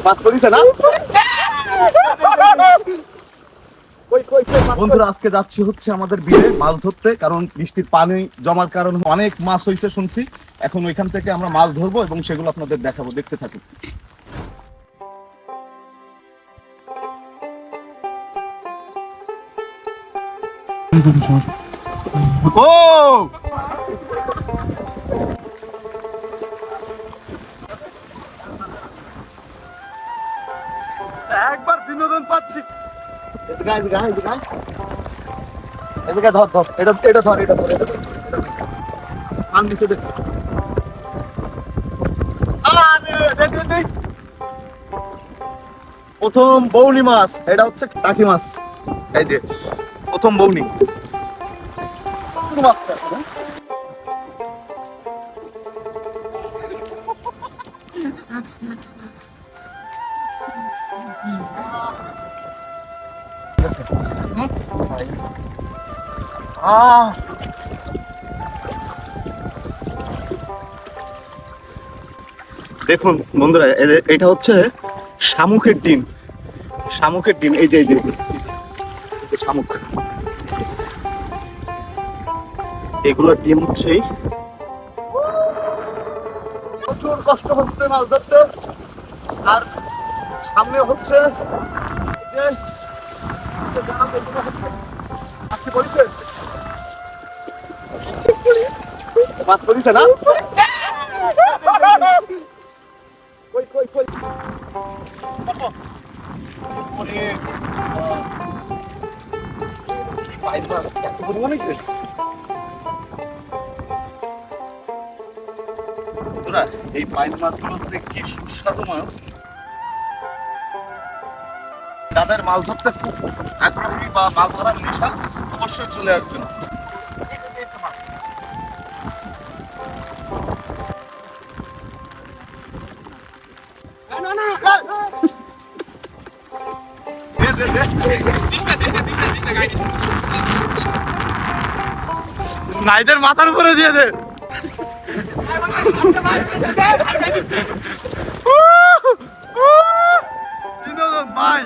মাছ পড়িছে না? বন্ধুরা আজকে যাচ্ছি হচ্ছে আমাদের বিলে মাছ ধরতে, কারণ বৃষ্টির পানি জমার কারণে অনেক মাছ হয়েছে শুনছি। এখন ওইখান থেকে আমরা মাছ ধরবো এবং সেগুলো আপনাদের দেখাবো, দেখতে থাকুন। ও একবার বিনোদন পাচ্ছি। ধর ধর, এটা এটা ধর, এটা ধর, এটা ধর, পান নিচে দে। প্রথম বৌনি মাছ, এটা হচ্ছে টাকি মাছ। এই যে প্রথম বৌনি মাছটা। দেখুন বন্ধুরা, এটা হচ্ছে শামুকের ডিম। শামুকের ডিম, এই যে এই যে শামুক, এগুলোর ডিম হচ্ছে। প্রচুর কষ্ট হচ্ছে মাছ ধরতে, আর সামনে হচ্ছে মাছ পড়িছে না? এত পরিমাণ হয়েছে বন্ধুরা, এই পাইন মাছগুলো হচ্ছে কি সুস্বাদু মাছ। যাদের মাছ ধরতে খুব আগ্রহী বা মাছ ধরার নেশা, অবশ্যই চলে আসবেন। নাইদের মাথার উপরে দিয়ে দে। বিনোদন ভাই,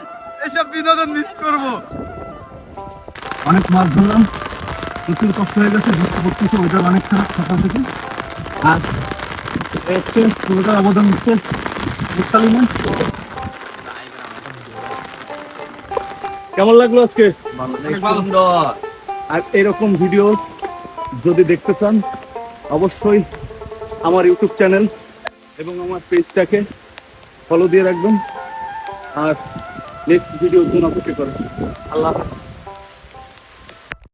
এসব বিনোদন মিস করবো। অনেক মাছ ধরলাম, প্রচুর কষ্ট হয়ে গেছে, বৃষ্টি পড়তেছে, ওটা অনেক খারাপ সকাল থেকে। আর হচ্ছে পুরোটার অবদান হচ্ছে মুসালিমান। কেমন লাগলো আজকে? আর এরকম ভিডিও যদি দেখতে চান, অবশ্যই আমার ইউটিউব চ্যানেল এবং আমার পেজটাকে ফলো দিয়ে রাখবেন। আর নেক্সট ভিডিওর জন্য অপেক্ষা করেন। আল্লাহ হাফেজ।